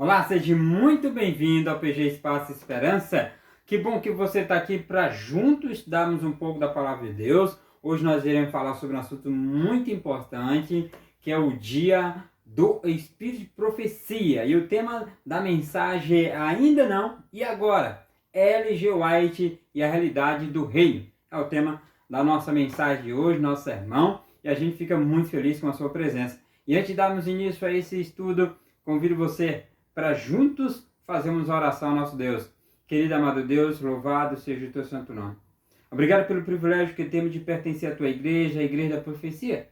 Olá, seja muito bem-vindo ao PG Espaço Esperança. Que bom que você está aqui para juntos estudarmos um pouco da Palavra de Deus. Hoje nós iremos falar sobre um assunto muito importante, que é o Dia do Espírito de Profecia. E o tema da mensagem é Ainda Não e Agora, L.G. White e a Realidade do Reino. É o tema da nossa mensagem de hoje, nosso sermão, e a gente fica muito feliz com a sua presença. E antes de darmos início a esse estudo, convido você para juntos fazermos a oração ao nosso Deus. Querido amado Deus, louvado seja o teu santo nome. Obrigado pelo privilégio que temos de pertencer à tua igreja, a igreja da profecia.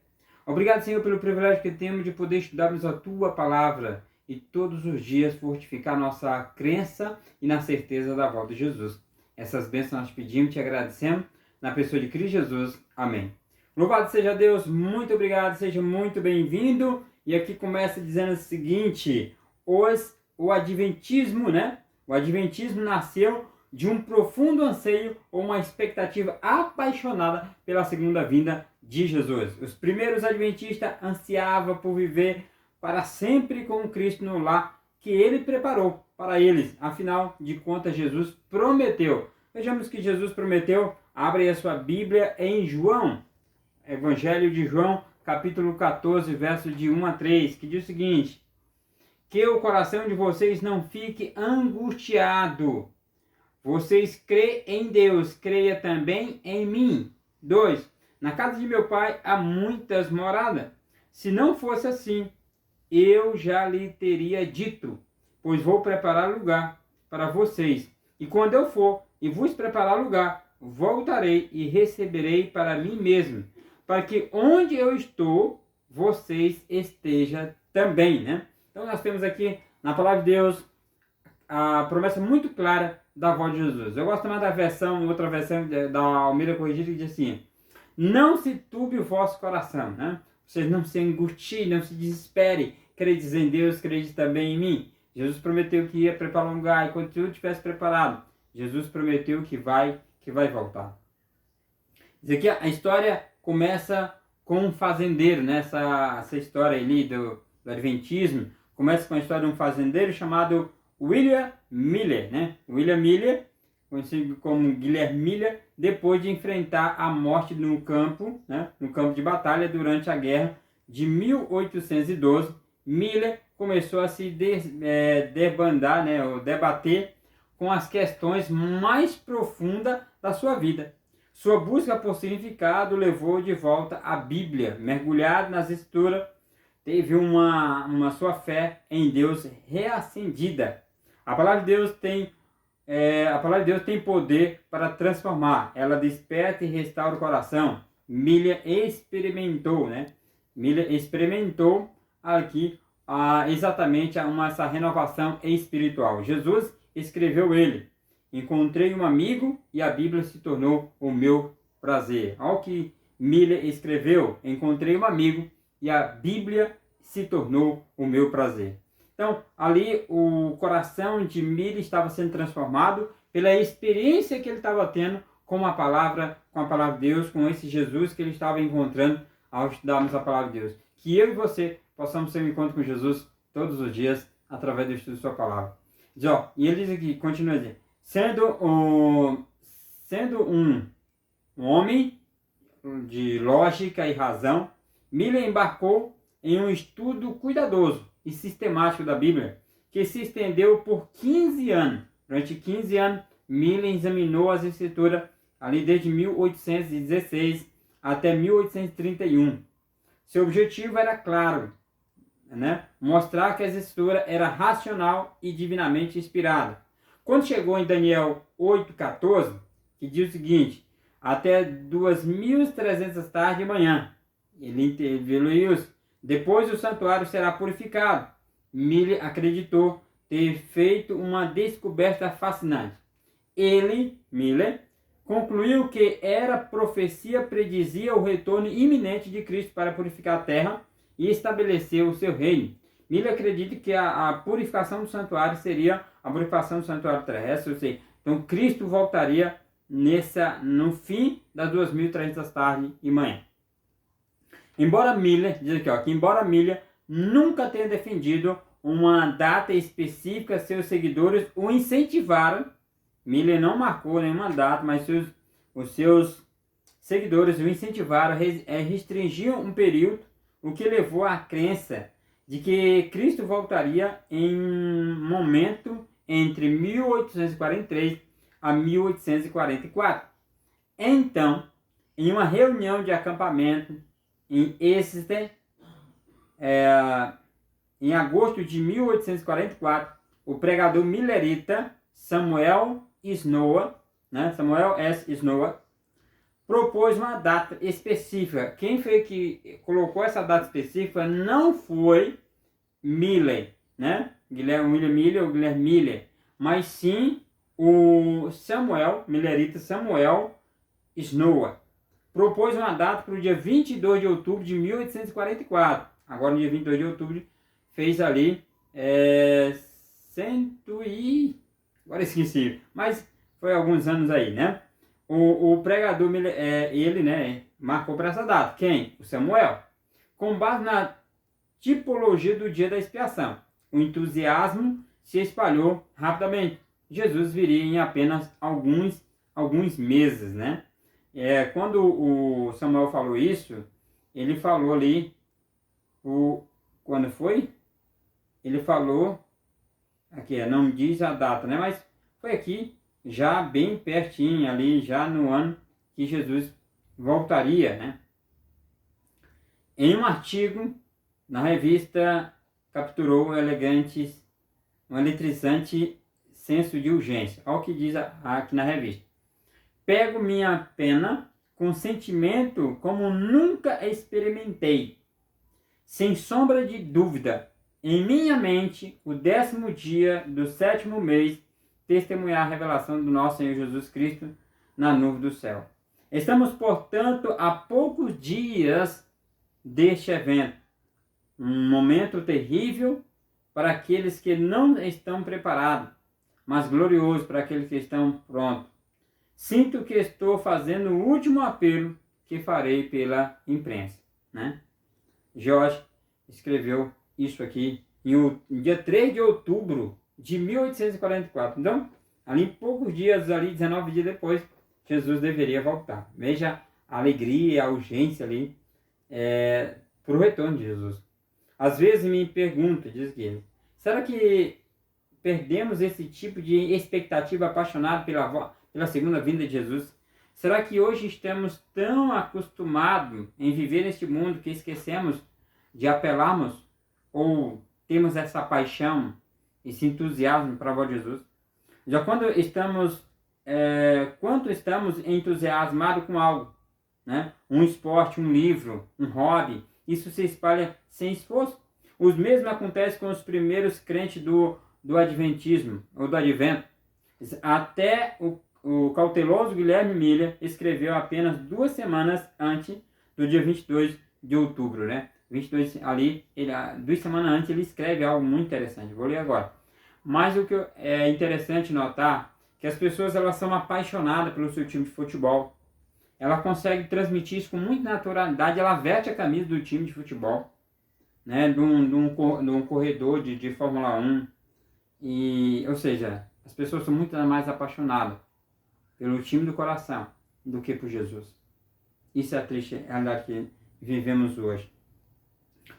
Obrigado, Senhor, pelo privilégio que temos de poder estudarmos a tua palavra e todos os dias fortificar nossa crença e na certeza da volta de Jesus. Essas bênçãos nós pedimos e te agradecemos na pessoa de Cristo Jesus. Amém. Louvado seja Deus, muito obrigado, seja muito bem-vindo. E aqui começa dizendo o seguinte: o adventismo, né? O adventismo nasceu de um profundo anseio ou uma expectativa apaixonada pela segunda vinda de Jesus. Os primeiros adventistas ansiavam por viver para sempre com Cristo no lar que ele preparou para eles. Afinal de contas, Jesus prometeu. Vejamos que Jesus prometeu. Abre aí a sua Bíblia em João, Evangelho de João, capítulo 14, verso de 1 a 3, que diz o seguinte: que o coração de vocês não fique angustiado. Vocês creem em Deus, creia também em mim. 2. Na casa de meu pai há muitas moradas. Se não fosse assim, eu já lhe teria dito, pois vou preparar lugar para vocês. E quando eu for e vos preparar lugar, voltarei e receberei para mim mesmo, para que onde eu estou, vocês estejam também, né? Então nós temos aqui na palavra de Deus a promessa muito clara da volta de Jesus. Eu gosto mais da versão, outra versão da Almeida Corrigida, que diz assim: não se turbe o vosso coração, né? Vocês não se angustiem, não se desesperem, credes em Deus, credes também em mim. Jesus prometeu que ia preparar um lugar, e quando tudo estivesse preparado, Jesus prometeu que vai voltar. Diz aqui, a história começa com um fazendeiro, né? Essa história ali do Adventismo começa com a história de um fazendeiro chamado William Miller, né? William Miller, conhecido como Guilherme Miller, depois de enfrentar a morte no campo, né? No campo de batalha durante a guerra de 1812, Miller começou a se debandar, né? Ou debater com as questões mais profundas da sua vida. Sua busca por significado levou de volta à Bíblia, mergulhado nas Escrituras. Teve uma sua fé em Deus reacendida. A palavra de Deus tem poder para transformar. Ela desperta e restaura o coração. Miller experimentou, né? Miller experimentou aqui exatamente essa renovação espiritual. Jesus escreveu ele: encontrei um amigo e a Bíblia se tornou o meu prazer. Olha o que Miller escreveu: encontrei um amigo e a Bíblia se tornou o meu prazer. Então, ali o coração de Miller estava sendo transformado pela experiência que ele estava tendo com a palavra de Deus, com esse Jesus que ele estava encontrando ao estudarmos a palavra de Deus. Que eu e você possamos ter um encontro com Jesus todos os dias através do estudo de sua palavra. E ele diz aqui, continua dizendo: sendo um homem de lógica e razão, Miller embarcou em um estudo cuidadoso e sistemático da Bíblia, que se estendeu por 15 anos. Durante 15 anos, Miller examinou as Escrituras ali desde 1816 até 1831. Seu objetivo era claro, né? Mostrar que as Escrituras era racional e divinamente inspirada. Quando chegou em Daniel 8,14, que diz o seguinte: até 2.300 tarde e manhã, ele viu isso. Depois o santuário será purificado. Miller acreditou ter feito uma descoberta fascinante. Miller, concluiu que era profecia predizia o retorno iminente de Cristo para purificar a terra e estabelecer o seu reino. Miller acredita que a purificação do santuário seria a purificação do santuário terrestre, ou seja, então Cristo voltaria no fim das 2.300 tarde e manhã. Embora Miller nunca tenha defendido uma data específica, seus seguidores o incentivaram. Miller não marcou nenhuma data, mas os seus seguidores o incentivaram a restringir um período, o que levou à crença de que Cristo voltaria em um momento entre 1843 a 1844. Então, em uma reunião de acampamento em Exeter, em agosto de 1844, o pregador millerita Samuel Snow, Samuel S. Snow, propôs uma data específica. Quem foi que colocou essa data específica não foi Miller, William Miller ou Guilherme Miller, mas sim o millerita Samuel Snow. Propôs uma data para o dia 22 de outubro de 1844. Agora, no dia 22 de outubro, fez ali agora esqueci, mas foi alguns anos aí, né? O pregador, ele, marcou para essa data. Quem? O Samuel. Com base na tipologia do dia da expiação, o entusiasmo se espalhou rapidamente. Jesus viria em apenas alguns meses, né? Quando o Samuel falou isso, ele falou ali, quando foi? Ele falou, aqui não diz a data, né? Mas foi aqui, já bem pertinho ali, já no ano que Jesus voltaria, né? Em um artigo na revista, capturou um eletrizante senso de urgência. Olha o que diz aqui na revista. Pego minha pena com sentimento como nunca experimentei. Sem sombra de dúvida, em minha mente, o 10º dia do 7º mês, testemunhar a revelação do nosso Senhor Jesus Cristo na nuvem do céu. Estamos, portanto, a poucos dias deste evento. Um momento terrível para aqueles que não estão preparados, mas glorioso para aqueles que estão prontos. Sinto que estou fazendo o último apelo que farei pela imprensa, né? George escreveu isso aqui no dia 3 de outubro de 1844. Então, ali em poucos dias, 19 dias depois, Jesus deveria voltar. Veja a alegria, a urgência ali para o retorno de Jesus. Às vezes me pergunto, diz ele, será que perdemos esse tipo de expectativa apaixonada pela segunda vinda de Jesus? Será que hoje estamos tão acostumados em viver neste mundo que esquecemos de apelarmos ou temos essa paixão, esse entusiasmo para a voz de Jesus? Já quanto estamos entusiasmados com algo, né? Um esporte, um livro, um hobby, isso se espalha sem esforço. Os mesmos acontece com os primeiros crentes do Adventismo, ou do Advento. Até o cauteloso Guilherme Miller escreveu apenas 2 semanas antes do dia 22 de outubro, né? 22 ali, 2 semanas antes ele escreve algo muito interessante. Vou ler agora. Mas o que é interessante notar que as pessoas elas são apaixonadas pelo seu time de futebol. Ela consegue transmitir isso com muita naturalidade. Ela veste a camisa do time de futebol, né? De um corredor de Fórmula 1. Ou seja, as pessoas são muito mais apaixonadas pelo time do coração do que por Jesus. Isso é a triste realidade que vivemos hoje.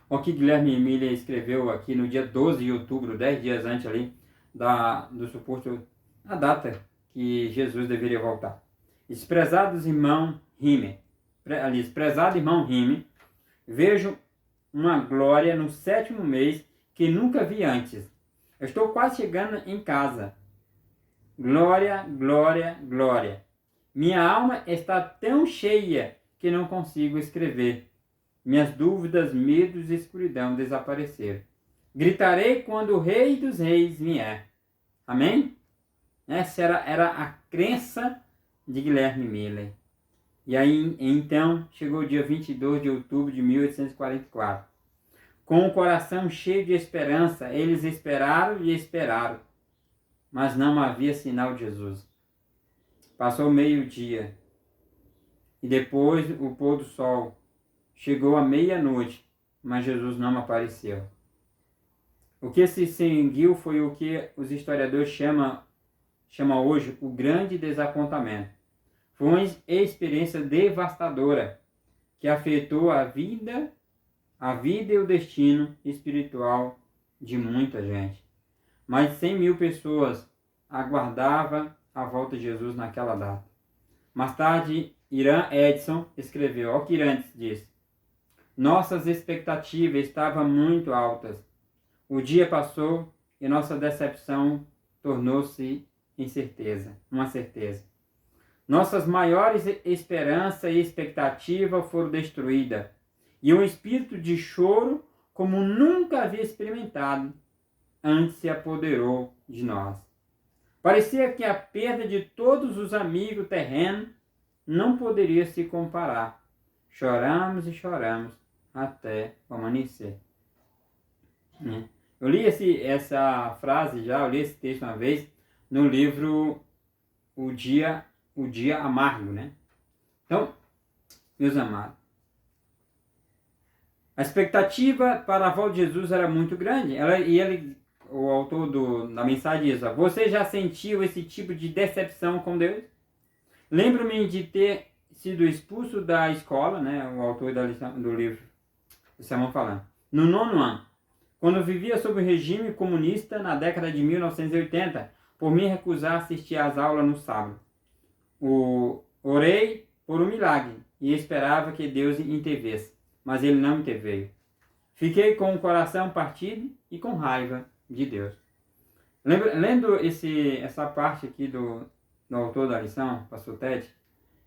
O que Guilherme Miller escreveu aqui no dia 12 de outubro, 10 dias antes ali do suposto a data que Jesus deveria voltar. Prezado irmão Rime, vejo uma glória no 7º mês que nunca vi antes. Eu estou quase chegando em casa. Glória, glória, glória. Minha alma está tão cheia que não consigo escrever. Minhas dúvidas, medos e escuridão desapareceram. Gritarei quando o Rei dos Reis vier. Amém? Essa era a crença de Guilherme Miller. E aí, então, chegou o dia 22 de outubro de 1844. Com o coração cheio de esperança, eles esperaram e esperaram, mas não havia sinal de Jesus. Passou meio-dia, e depois o pôr do sol. Chegou a meia-noite, mas Jesus não apareceu. O que se seguiu foi o que os historiadores chamam hoje o grande desapontamento. Foi uma experiência devastadora que afetou a vida e o destino espiritual de muita gente. Mais de 100 mil pessoas aguardavam a volta de Jesus naquela data. Mais tarde, Irã Edson escreveu, olha o que Irã diz: nossas expectativas estavam muito altas. O dia passou e nossa decepção tornou-se uma certeza. Nossas maiores esperanças e expectativas foram destruídas, e um espírito de choro, como nunca havia experimentado, antes se apoderou de nós. Parecia que a perda de todos os amigos terrenos não poderia se comparar. Choramos e choramos até o amanhecer. Eu li essa frase já, eu li esse texto uma vez no livro O Dia Amargo, né? Então, meus amados, a expectativa para a volta de Jesus era muito grande. O autor da mensagem diz: você já sentiu esse tipo de decepção com Deus? Lembro-me de ter sido expulso da escola, né? O autor do livro, o sermão falando, no 9º ano, quando vivia sob o regime comunista na década de 1980, por me recusar a assistir às aulas no sábado. Orei por um milagre e esperava que Deus intervesse, mas ele não interveio. Fiquei com o coração partido e com raiva de Deus. Lendo essa parte aqui do autor da lição, pastor Ted,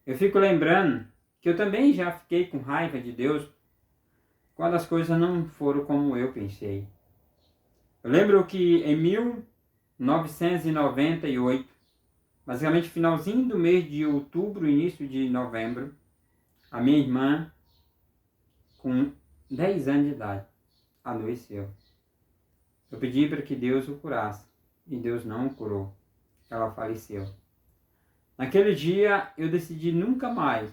eu fico lembrando que eu também já fiquei com raiva de Deus quando as coisas não foram como eu pensei. Eu lembro que em 1998, basicamente finalzinho do mês de outubro, início de novembro, a minha irmã, com 10 anos de idade, adoeceu. Eu pedi para que Deus o curasse, e Deus não o curou. Ela faleceu. Naquele dia, eu decidi nunca mais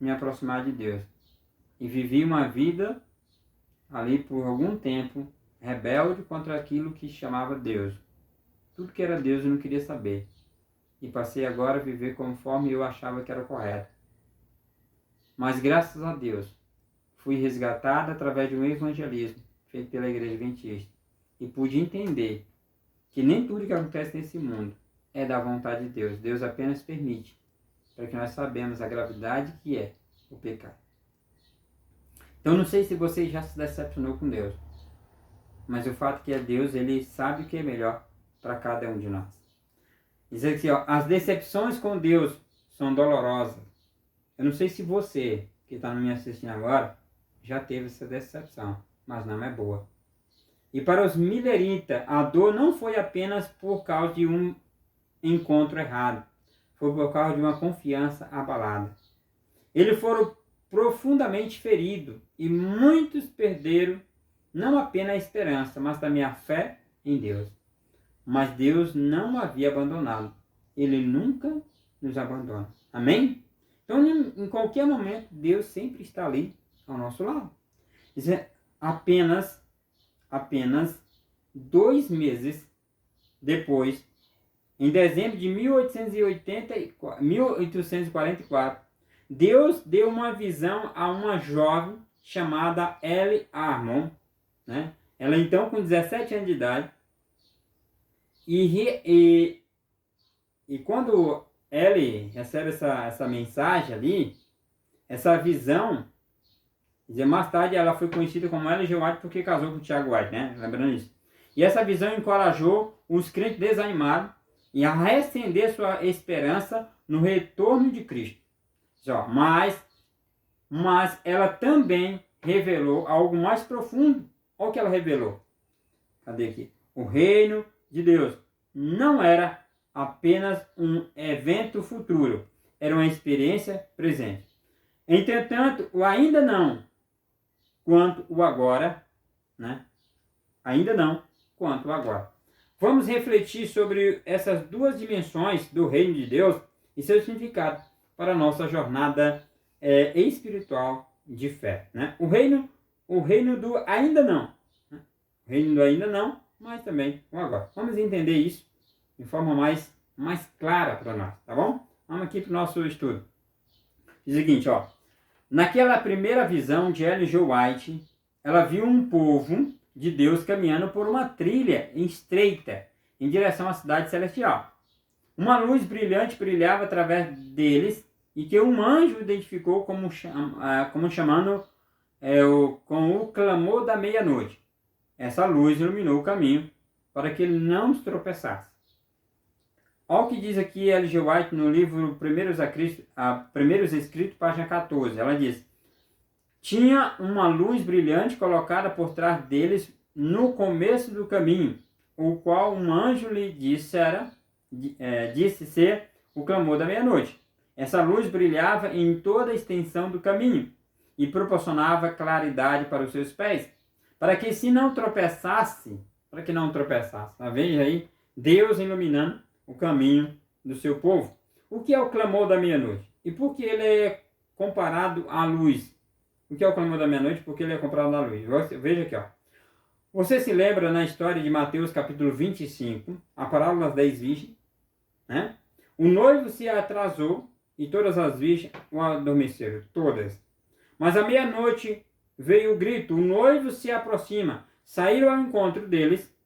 me aproximar de Deus. E vivi uma vida, ali por algum tempo, rebelde contra aquilo que chamava Deus. Tudo que era Deus eu não queria saber. E passei agora a viver conforme eu achava que era correto. Mas graças a Deus, fui resgatado através de um evangelismo feito pela Igreja Adventista. E pude entender que nem tudo que acontece nesse mundo é da vontade de Deus. Deus apenas permite, para que nós sabemos a gravidade que é o pecado. Então não sei se você já se decepcionou com Deus, mas o fato que é Deus, Ele sabe o que é melhor para cada um de nós. Diz aqui, as decepções com Deus são dolorosas. Eu não sei se você, que está me assistindo agora, já teve essa decepção, mas não é boa. E para os mileritas, a dor não foi apenas por causa de um encontro errado, foi por causa de uma confiança abalada. Eles foram profundamente feridos e muitos perderam não apenas a esperança, mas também a fé em Deus. Mas Deus não havia abandonado. Ele nunca nos abandona. Amém? Então, em qualquer momento, Deus sempre está ali ao nosso lado. Isso é apenas 2 meses depois, em dezembro de 1844, Deus deu uma visão a uma jovem chamada Ellie Armon, né? Ela então com 17 anos de idade, e quando Ellie recebe essa mensagem ali, essa visão, mais tarde ela foi conhecida como Ellen G. White porque casou com o Tiago White, né? Lembrando isso. E essa visão encorajou os crentes desanimados e a reacender sua esperança no retorno de Cristo. Mas ela também revelou algo mais profundo. Olha o que ela revelou. Cadê aqui? O reino de Deus não era apenas um evento futuro, era uma experiência presente. Entretanto, o ainda não, quanto o agora, né? Ainda não, quanto o agora. Vamos refletir sobre essas duas dimensões do reino de Deus e seu significado para a nossa jornada espiritual de fé, né? O reino do ainda não. Né? O reino do ainda não mas também o agora. Vamos entender isso de forma mais clara para nós, tá bom? Vamos aqui para o nosso estudo. Diz o seguinte, ó. Naquela primeira visão de Ellen G. White, ela viu um povo de Deus caminhando por uma trilha estreita em direção à cidade celestial. Uma luz brilhante brilhava através deles e que um anjo identificou como chamando com o clamor da meia-noite. Essa luz iluminou o caminho para que ele não se tropeçasse. Olha o que diz aqui Ellen G. White no livro Primeiros Escritos, página 14. Ela diz: tinha uma luz brilhante colocada por trás deles no começo do caminho, o qual um anjo lhe disse ser o clamor da meia-noite. Essa luz brilhava em toda a extensão do caminho e proporcionava claridade para os seus pés, para que não tropeçasse. Veja aí, Deus iluminando o caminho do seu povo. O que é o clamor da meia-noite? E por que ele é comparado à luz? O que é o clamor da meia-noite? Porque ele é comparado à luz. Veja aqui, ó. Você se lembra na história de Mateus capítulo 25, a parábola das 10 virgens, né? O noivo se atrasou e todas as virgens o adormeceram, todas. Mas à meia-noite veio o grito, o noivo se aproxima. Saíram ao encontro deles,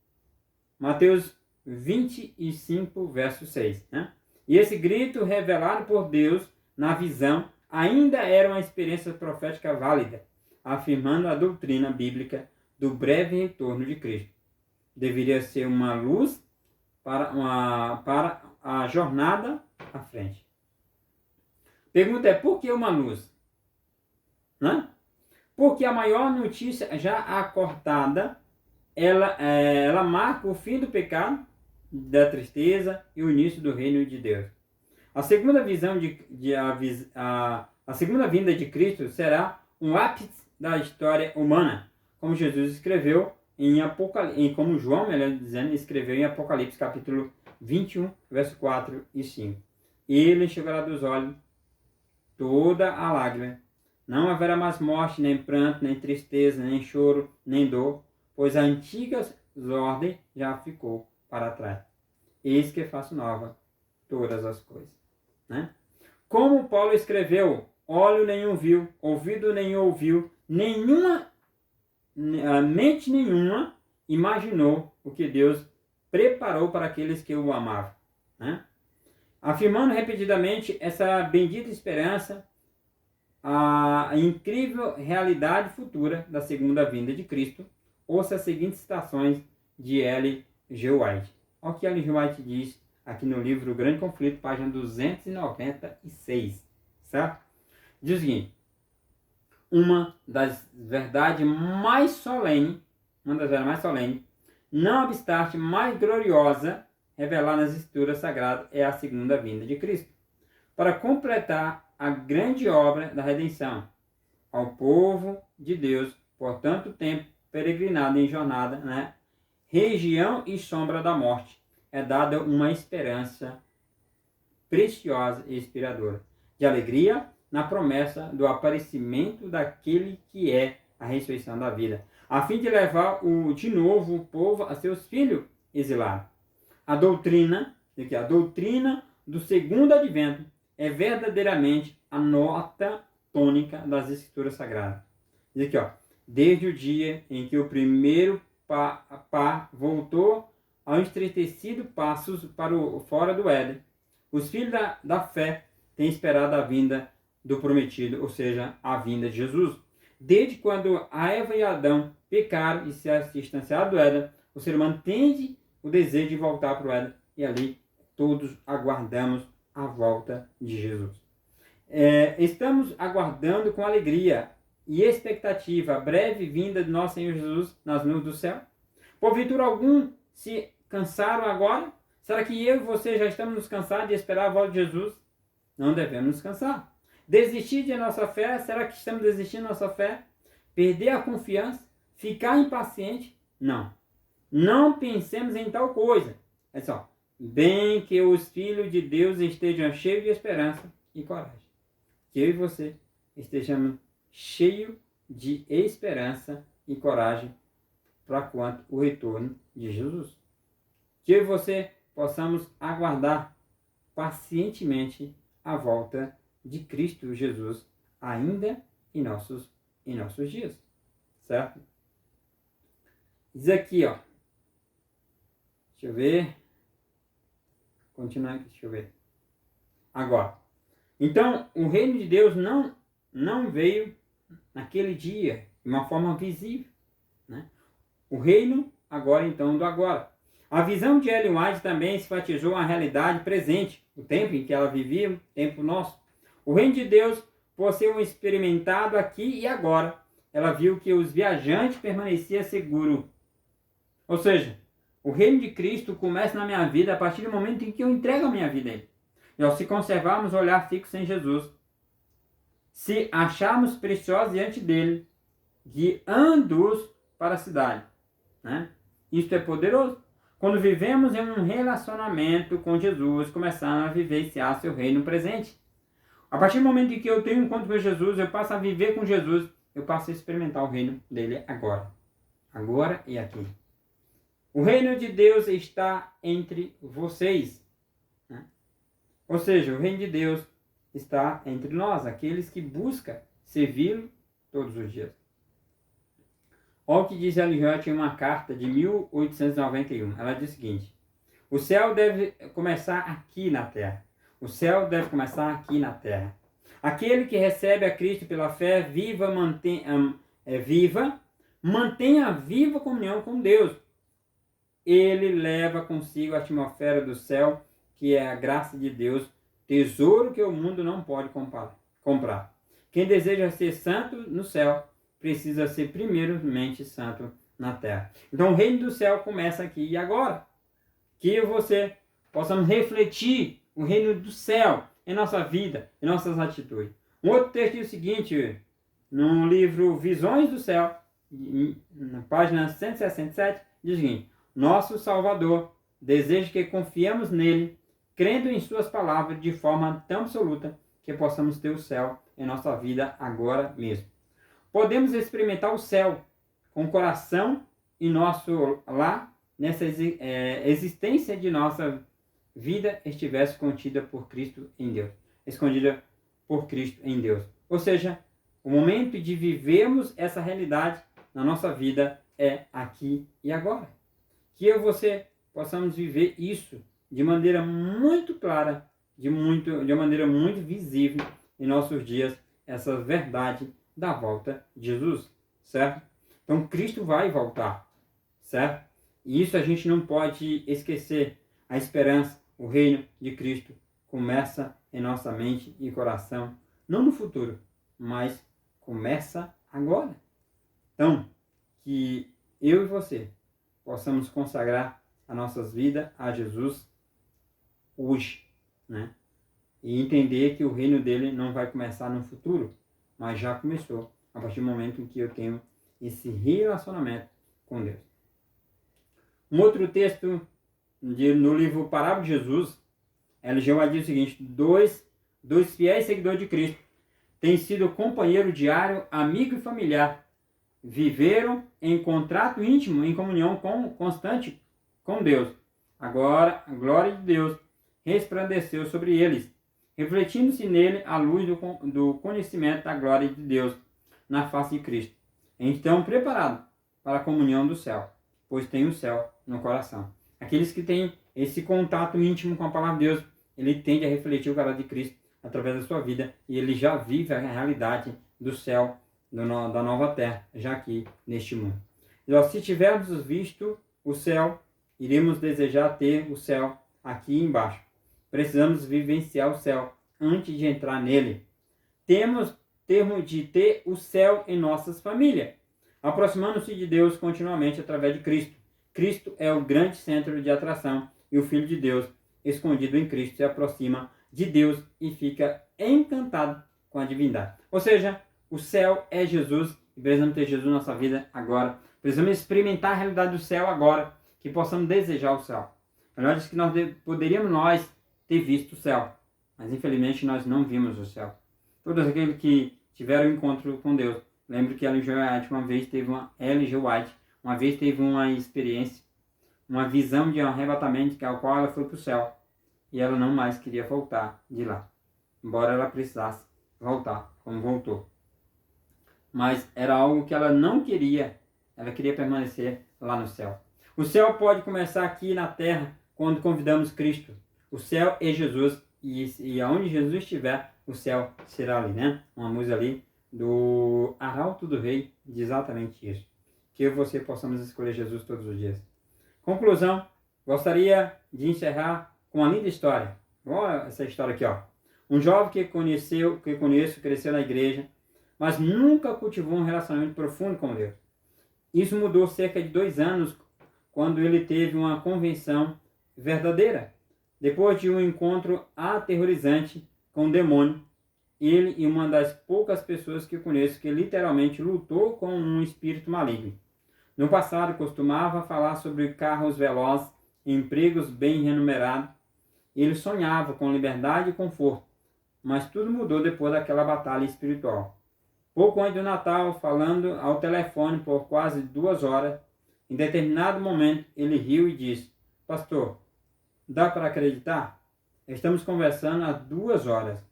Mateus 25, verso 6. Né? E esse grito revelado por Deus na visão ainda era uma experiência profética válida, afirmando a doutrina bíblica do breve retorno de Cristo. Deveria ser uma luz para a jornada à frente. Pergunta é, por que uma luz? Né? Porque a maior notícia já acortada, ela marca o fim do pecado, da tristeza e o início do reino de Deus. A segunda a segunda vinda de Cristo será um ápice da história humana, como Jesus escreveu como João, melhor dizendo, escreveu em Apocalipse capítulo 21, verso 4 e 5. Ele enxugará dos olhos toda a lágrima. Não haverá mais morte, nem pranto, nem tristeza, nem choro, nem dor, pois a antiga ordem já ficou para trás. Eis que faço nova todas as coisas. Né? Como Paulo escreveu, olho nenhum viu, ouvido nenhum ouviu, mente nenhuma imaginou o que Deus preparou para aqueles que o amavam. Né? Afirmando repetidamente essa bendita esperança, a incrível realidade futura da segunda vinda de Cristo, ouça as seguintes citações de Ellen G. White. Olha o que Ellen G. White diz aqui no livro O Grande Conflito, página 296. Certo? Diz o seguinte: uma das verdades mais solenes, não obstante mais gloriosa, revelada nas Escrituras Sagradas, é a segunda vinda de Cristo, para completar a grande obra da redenção ao povo de Deus, por tanto tempo peregrinado em jornada, né? Região e sombra da morte, é dada uma esperança preciosa e inspiradora, de alegria na promessa do aparecimento daquele que é a ressurreição da vida, a fim de levar de novo o povo a seus filhos exilados. A doutrina do segundo advento é verdadeiramente a nota tônica das Escrituras Sagradas. Diz aqui, ó, desde o dia em que o primeiro par voltou ao estreitecido passos para fora do Éden, os filhos da fé têm esperado a vinda do prometido, ou seja, a vinda de Jesus. Desde quando a Eva e Adão pecaram e se distanciaram do Éden, o ser humano tende o desejo de voltar para o Éden, e ali todos aguardamos a volta de Jesus. Estamos aguardando com alegria e expectativa a breve vinda de nosso Senhor Jesus nas nuvens do céu. Porventura algum se cansaram agora? Será que eu e você já estamos nos cansados de esperar a volta de Jesus? Não devemos nos cansar. Desistir de nossa fé? Será que estamos desistindo da nossa fé? Perder a confiança? Ficar impaciente? Não. Não pensemos em tal coisa. É só, bem que os filhos de Deus estejam cheios de esperança e coragem. Que eu e você estejamos cheios de esperança e coragem para quanto o retorno de Jesus. Que eu e você possamos aguardar pacientemente a volta de Cristo Jesus ainda em nossos dias, certo? Diz aqui, ó. Deixa eu ver. Continuar aqui, deixa eu ver. Agora, então, o reino de Deus não veio naquele dia de uma forma visível, né? O reino agora, então, do agora. A visão de Ellen White também enfatizou a realidade presente, o tempo em que ela vivia, o tempo nosso. O reino de Deus, por ser um experimentado aqui e agora, ela viu que os viajantes permaneciam seguros. Ou seja, o reino de Cristo começa na minha vida a partir do momento em que eu entrego a minha vida a Ele. E ao se conservarmos o olhar fixo em Jesus, se acharmos preciosos diante dele, guiando-os para a cidade, né? Isto é poderoso. Quando vivemos em um relacionamento com Jesus, começamos a vivenciar seu reino presente. A partir do momento em que eu tenho um encontro com Jesus, eu passo a viver com Jesus, eu passo a experimentar o reino dele agora. Agora e aqui. O reino de Deus está entre vocês, né? Ou seja, o reino de Deus está entre nós, aqueles que buscam servi-lo todos os dias. Olha o que diz Ellen White em uma carta de 1891. Ela diz o seguinte: o céu deve começar aqui na terra. O céu deve começar aqui na terra. Aquele que recebe a Cristo pela fé, mantenha viva a comunhão com Deus. Ele leva consigo a atmosfera do céu, que é a graça de Deus, tesouro que o mundo não pode comprar. Quem deseja ser santo no céu, precisa ser primeiramente santo na terra. Então o reino do céu começa aqui e agora. Que eu e você possamos refletir o reino do céu em nossa vida, em nossas atitudes. Um outro texto diz o seguinte, no livro Visões do Céu, na página 167, diz o seguinte: nosso Salvador deseja que confiemos nele, crendo em suas palavras de forma tão absoluta que possamos ter o céu em nossa vida agora mesmo. Podemos experimentar o céu com o coração e nosso lar, nessa existência de nossa vida estivesse contida por Cristo em Deus. Escondida por Cristo em Deus. Ou seja, o momento de vivermos essa realidade na nossa vida é aqui e agora. Que eu e você possamos viver isso de maneira muito clara, de maneira muito visível em nossos dias, essa verdade da volta de Jesus, certo? Então Cristo vai voltar, certo? E isso a gente não pode esquecer. A esperança, o reino de Cristo começa em nossa mente e coração, não no futuro, mas começa agora. Então, que eu e você possamos consagrar as nossas vidas a Jesus hoje, né? E entender que o reino dele não vai começar no futuro, mas já começou a partir do momento em que eu tenho esse relacionamento com Deus. Um outro texto no livro Parábola de Jesus, Ellen White diz o seguinte: dois fiéis seguidores de Cristo têm sido companheiro diário, amigo e familiar. Viveram em contrato íntimo, em comunhão constante com Deus. Agora, a glória de Deus resplandeceu sobre eles, refletindo-se nele a luz do conhecimento da glória de Deus na face de Cristo. Então, preparado para a comunhão do céu, pois tem o céu no coração. Aqueles que têm esse contato íntimo com a palavra de Deus, ele tende a refletir o caráter de Cristo através da sua vida, e ele já vive a realidade do céu, da nova terra, já aqui neste mundo. E, se tivermos visto o céu, iremos desejar ter o céu aqui embaixo. Precisamos vivenciar o céu antes de entrar nele. Temos de ter o céu em nossas famílias, aproximando-se de Deus continuamente através de Cristo. Cristo é o grande centro de atração, e o Filho de Deus, escondido em Cristo, se aproxima de Deus e fica encantado com a divindade. Ou seja, o céu é Jesus, e precisamos ter Jesus na nossa vida agora. Precisamos experimentar a realidade do céu agora, que possamos desejar o céu. Melhor diz que poderíamos ter visto o céu, mas infelizmente nós não vimos o céu. Todos aqueles que tiveram encontro com Deus, lembro que Ellen White uma vez teve uma Ellen White, uma vez teve uma experiência, uma visão de um arrebatamento, ao qual ela foi para o céu. E ela não mais queria voltar de lá, embora ela precisasse voltar, como voltou. Mas era algo que ela não queria, ela queria permanecer lá no céu. O céu pode começar aqui na terra, quando convidamos Cristo. O céu é Jesus, e aonde Jesus estiver, o céu será ali, né? Uma música ali do Arauto do Rei, diz exatamente isso. Que eu e você possamos escolher Jesus todos os dias. Conclusão, gostaria de encerrar com uma linda história. Olha essa história aqui, ó. Um jovem que conheço, cresceu na igreja, mas nunca cultivou um relacionamento profundo com Deus. Isso mudou cerca de 2 anos, quando ele teve uma convenção verdadeira. Depois de um encontro aterrorizante com o demônio, ele e uma das poucas pessoas que conheço que literalmente lutou com um espírito maligno. No passado, costumava falar sobre carros velozes, empregos bem remunerados. Ele sonhava com liberdade e conforto, mas tudo mudou depois daquela batalha espiritual. Pouco antes do Natal, falando ao telefone por quase 2 horas, em determinado momento ele riu e disse: Pastor, dá para acreditar? Estamos conversando há 2 horas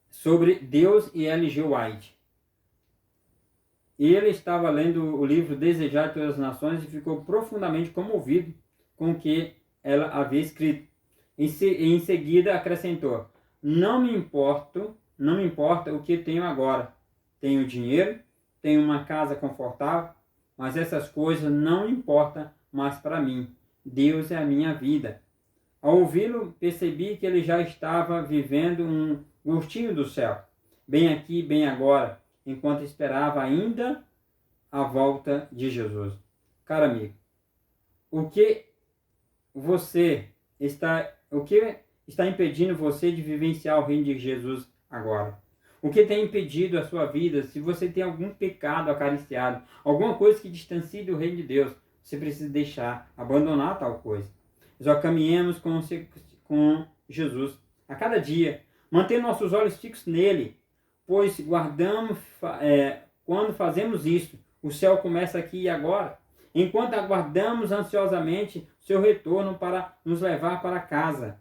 sobre Deus e L.G. White. Ele estava lendo o livro Desejar de Todas as Nações e ficou profundamente comovido com o que ela havia escrito. Em seguida acrescentou: não me importa o que tenho agora. Tenho dinheiro, tenho uma casa confortável, mas essas coisas não importam mais para mim. Deus é a minha vida. Ao ouvi-lo, percebi que ele já estava vivendo um gostinho do céu, bem aqui, bem agora, enquanto esperava ainda a volta de Jesus. Caro amigo, o que está impedindo você de vivenciar o reino de Jesus agora? O que tem impedido a sua vida? Se você tem algum pecado acariciado, alguma coisa que distancie do reino de Deus, você precisa deixar, abandonar tal coisa. Já caminhemos com Jesus a cada dia, manter nossos olhos fixos nele, pois quando fazemos isso, o céu começa aqui e agora. Enquanto aguardamos ansiosamente seu retorno para nos levar para casa.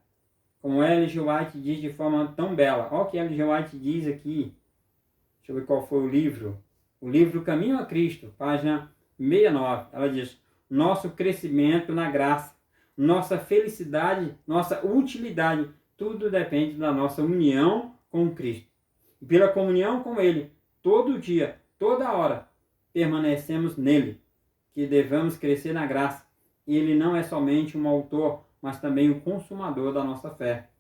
Como L.G. White diz de forma tão bela. Olha o que L.G. White diz aqui. Deixa eu ver qual foi o livro. O livro Caminho a Cristo, página 69. Ela diz: nosso crescimento na graça, nossa felicidade, nossa utilidade, tudo depende da nossa união com Cristo. E pela comunhão com Ele, todo dia, toda hora, permanecemos nele. Que devemos crescer na graça. Ele não é somente um autor, mas também o consumador da nossa fé.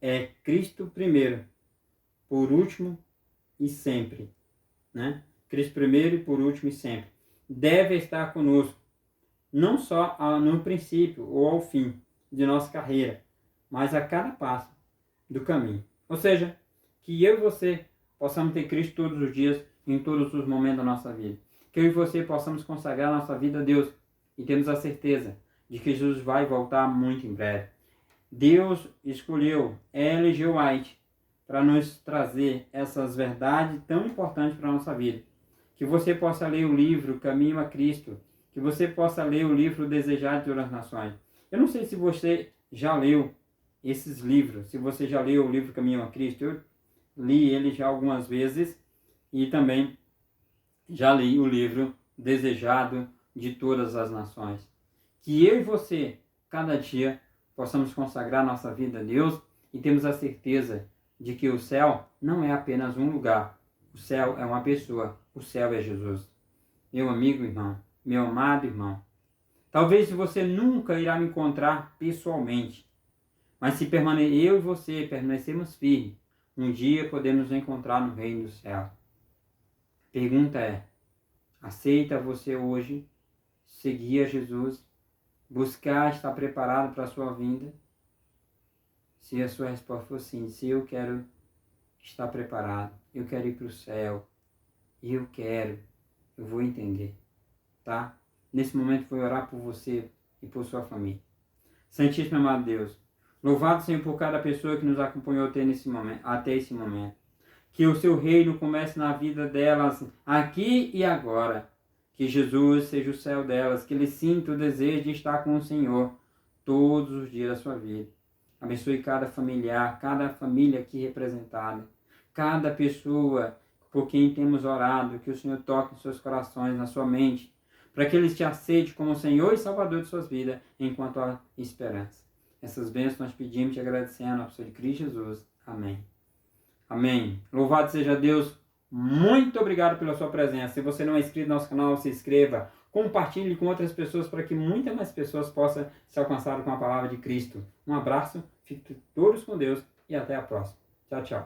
É Cristo primeiro, por último e sempre. Né? Cristo primeiro e por último e sempre. Deve estar conosco, não só no princípio ou ao fim de nossa carreira, mas a cada passo do caminho. Ou seja, que eu e você possamos ter Cristo todos os dias, em todos os momentos da nossa vida. Que eu e você possamos consagrar nossa vida a Deus e temos a certeza de que Jesus vai voltar muito em breve. Deus escolheu L.G. White para nos trazer essas verdades tão importantes para a nossa vida. Que você possa ler o livro Caminho a Cristo, que você possa ler o livro Desejar de Todas as Nações. Eu não sei se você já leu esses livros, se você já leu o livro Caminho a Cristo. Eu li ele já algumas vezes e também já li o livro Desejado de Todas as Nações. Que eu e você, cada dia, possamos consagrar nossa vida a Deus e temos a certeza de que o céu não é apenas um lugar. O céu é uma pessoa. O céu é Jesus. Meu amigo irmão, meu amado irmão, talvez você nunca irá me encontrar pessoalmente, mas se eu e você permanecermos firmes, um dia podemos nos encontrar no reino do céu. Pergunta é: aceita você hoje seguir a Jesus, buscar estar preparado para a sua vinda? Se a sua resposta for sim, se eu quero estar preparado, eu quero ir para o céu, eu vou entender, tá? Nesse momento vou orar por você e por sua família. Santíssimo amado Deus, louvado Senhor por cada pessoa que nos acompanhou até esse momento. Que o seu reino comece na vida delas aqui e agora. Que Jesus seja o céu delas, que eles sintam o desejo de estar com o Senhor todos os dias da sua vida. Abençoe cada familiar, cada família aqui representada, cada pessoa por quem temos orado, que o Senhor toque em seus corações, na sua mente, para que eles te aceitem como Senhor e Salvador de suas vidas, enquanto há esperança. Essas bênçãos nós pedimos e te agradecendo, na pessoa de Cristo Jesus. Amém. Amém. Louvado seja Deus. Muito obrigado pela sua presença. Se você não é inscrito no nosso canal, se inscreva. Compartilhe com outras pessoas para que muitas mais pessoas possam se alcançar com a palavra de Cristo. Um abraço, fiquem todos com Deus e até a próxima. Tchau, tchau.